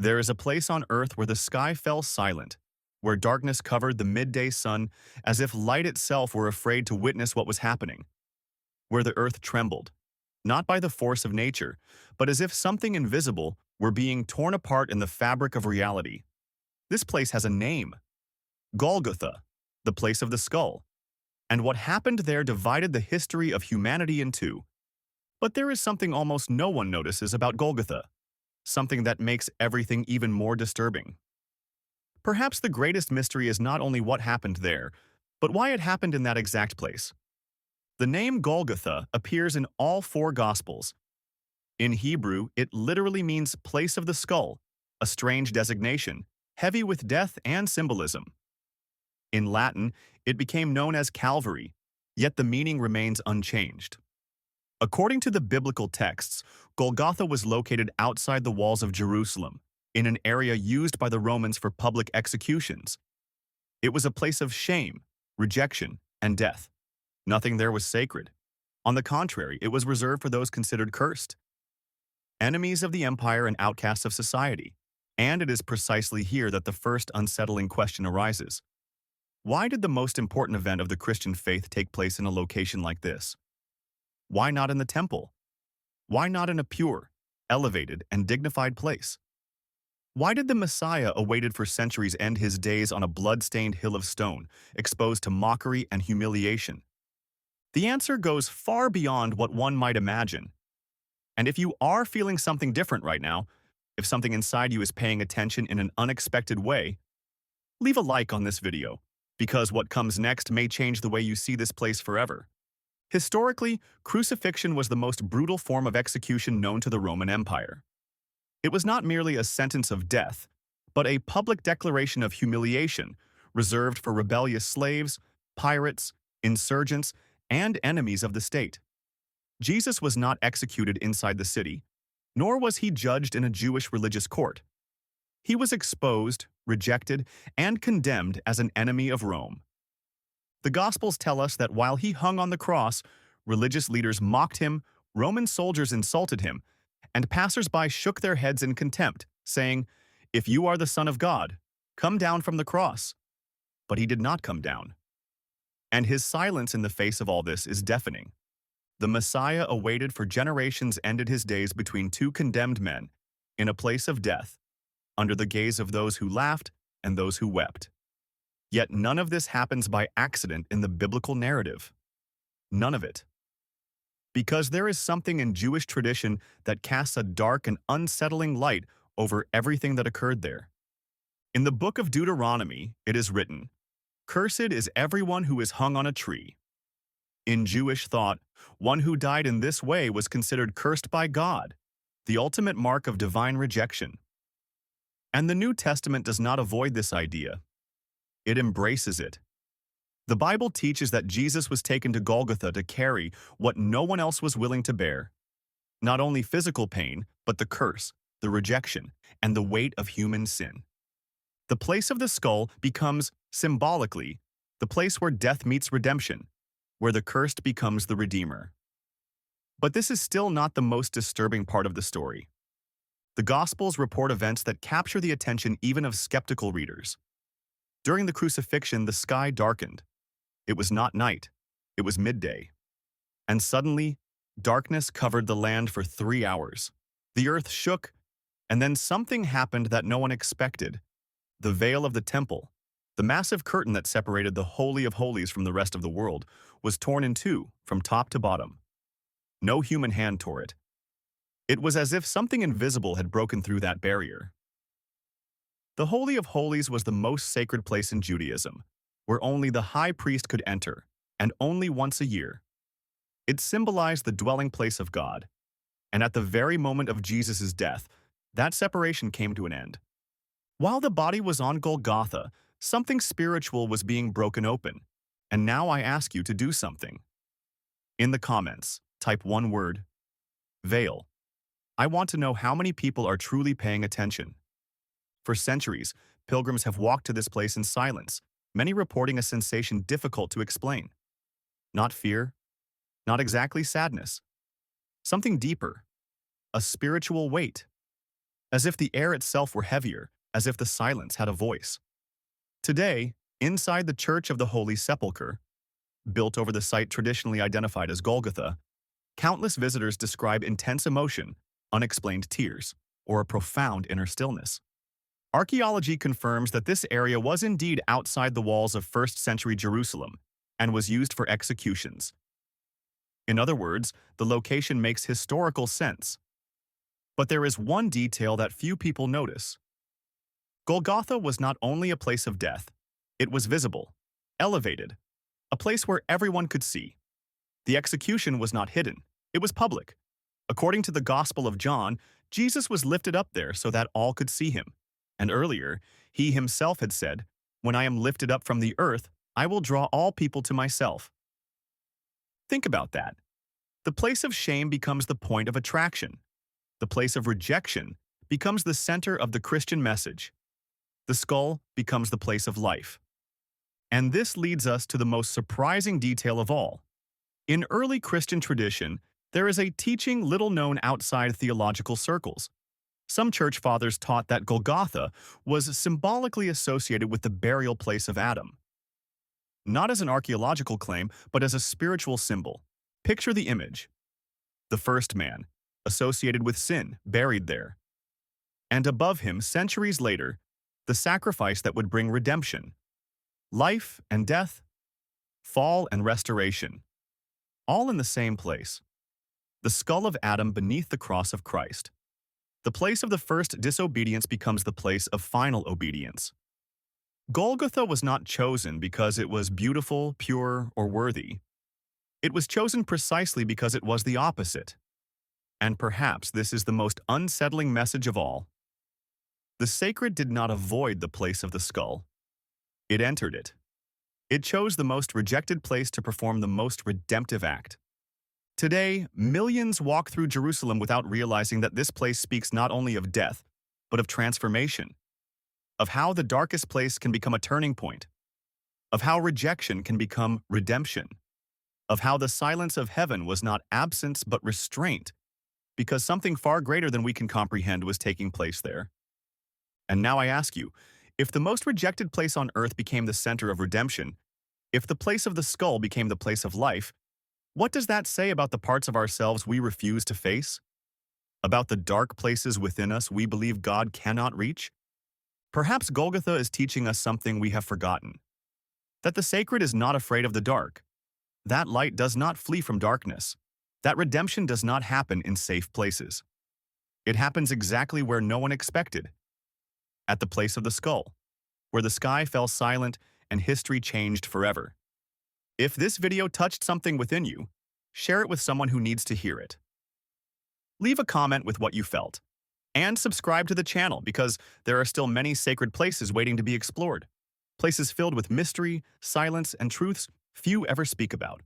There is a place on earth where the sky fell silent, where darkness covered the midday sun as if light itself were afraid to witness what was happening, where the earth trembled, not by the force of nature, but as if something invisible were being torn apart in the fabric of reality. This place has a name: Golgotha, the place of the skull. And what happened there divided the history of humanity in two. But there is something almost no one notices about Golgotha, something that makes everything even more disturbing. Perhaps the greatest mystery is not only what happened there, but why it happened in that exact place. The name Golgotha appears in all four Gospels. In Hebrew, it literally means place of the skull, a strange designation, heavy with death and symbolism. In Latin, it became known as Calvary, yet the meaning remains unchanged. According to the biblical texts, Golgotha was located outside the walls of Jerusalem, in an area used by the Romans for public executions. It was a place of shame, rejection, and death. Nothing there was sacred. On the contrary, it was reserved for those considered cursed, enemies of the empire and outcasts of society. And it is precisely here that the first unsettling question arises. Why did the most important event of the Christian faith take place in a location like this? Why not in the temple? Why not in a pure, elevated, and dignified place? Why did the Messiah awaited for centuries end his days on a blood-stained hill of stone, exposed to mockery and humiliation? The answer goes far beyond what one might imagine. And if you are feeling something different right now, if something inside you is paying attention in an unexpected way, leave a like on this video, because what comes next may change the way you see this place forever. Historically, crucifixion was the most brutal form of execution known to the Roman Empire. It was not merely a sentence of death, but a public declaration of humiliation reserved for rebellious slaves, pirates, insurgents, and enemies of the state. Jesus was not executed inside the city, nor was he judged in a Jewish religious court. He was exposed, rejected, and condemned as an enemy of Rome. The Gospels tell us that while he hung on the cross, religious leaders mocked him, Roman soldiers insulted him, and passers-by shook their heads in contempt, saying, "If you are the Son of God, come down from the cross." But he did not come down. And his silence in the face of all this is deafening. The Messiah awaited for generations ended his days between two condemned men, in a place of death, under the gaze of those who laughed and those who wept. Yet none of this happens by accident in the biblical narrative. None of it. Because there is something in Jewish tradition that casts a dark and unsettling light over everything that occurred there. In the book of Deuteronomy, it is written, "Cursed is everyone who is hung on a tree." In Jewish thought, one who died in this way was considered cursed by God, the ultimate mark of divine rejection. And the New Testament does not avoid this idea. It embraces it. The Bible teaches that Jesus was taken to Golgotha to carry what no one else was willing to bear. Not only physical pain, but the curse, the rejection, and the weight of human sin. The place of the skull becomes, symbolically, the place where death meets redemption, where the cursed becomes the Redeemer. But this is still not the most disturbing part of the story. The Gospels report events that capture the attention even of skeptical readers. During the crucifixion, the sky darkened. It was not night, it was midday. And suddenly, darkness covered the land for 3 hours. The earth shook, and then something happened that no one expected. The veil of the temple, the massive curtain that separated the Holy of Holies from the rest of the world, was torn in two from top to bottom. No human hand tore it. It was as if something invisible had broken through that barrier. The Holy of Holies was the most sacred place in Judaism, where only the high priest could enter, and only once a year. It symbolized the dwelling place of God, and at the very moment of Jesus' death, that separation came to an end. While the body was on Golgotha, something spiritual was being broken open, and now I ask you to do something. In the comments, type one word: veil. I want to know how many people are truly paying attention. For centuries, pilgrims have walked to this place in silence, many reporting a sensation difficult to explain. Not fear, not exactly sadness. Something deeper, a spiritual weight. as if the air itself were heavier, as if the silence had a voice. Today, inside the Church of the Holy Sepulchre, built over the site traditionally identified as Golgotha, countless visitors describe intense emotion, unexplained tears, or a profound inner stillness. Archaeology confirms that this area was indeed outside the walls of 1st century Jerusalem and was used for executions. In other words, the location makes historical sense. But there is one detail that few people notice. Golgotha was not only a place of death, it was visible, elevated, a place where everyone could see. The execution was not hidden, it was public. According to the Gospel of John, Jesus was lifted up there so that all could see him. And earlier, he himself had said, "When I am lifted up from the earth, I will draw all people to myself." Think about that. The place of shame becomes the point of attraction. The place of rejection becomes the center of the Christian message. The skull becomes the place of life. And this leads us to the most surprising detail of all. In early Christian tradition, there is a teaching little known outside theological circles. Some church fathers taught that Golgotha was symbolically associated with the burial place of Adam. Not as an archaeological claim, but as a spiritual symbol. Picture the image. The first man, associated with sin, buried there. And above him, centuries later, the sacrifice that would bring redemption. Life and death, fall and restoration, all in the same place. The skull of Adam beneath the cross of Christ. The place of the first disobedience becomes the place of final obedience. Golgotha was not chosen because it was beautiful, pure, or worthy. It was chosen precisely because it was the opposite. And perhaps this is the most unsettling message of all. The sacred did not avoid the place of the skull. It entered it. It chose the most rejected place to perform the most redemptive act. Today, millions walk through Jerusalem without realizing that this place speaks not only of death, but of transformation, of how the darkest place can become a turning point, of how rejection can become redemption, of how the silence of heaven was not absence but restraint, because something far greater than we can comprehend was taking place there. And now I ask you, if the most rejected place on earth became the center of redemption, if the place of the skull became the place of life, what does that say about the parts of ourselves we refuse to face? About the dark places within us we believe God cannot reach? Perhaps Golgotha is teaching us something we have forgotten. That the sacred is not afraid of the dark. That light does not flee from darkness. That redemption does not happen in safe places. It happens exactly where no one expected. At the place of the skull, where the sky fell silent and history changed forever. If this video touched something within you, share it with someone who needs to hear it. Leave a comment with what you felt. And subscribe to the channel because there are still many sacred places waiting to be explored. Places filled with mystery, silence, and truths few ever speak about.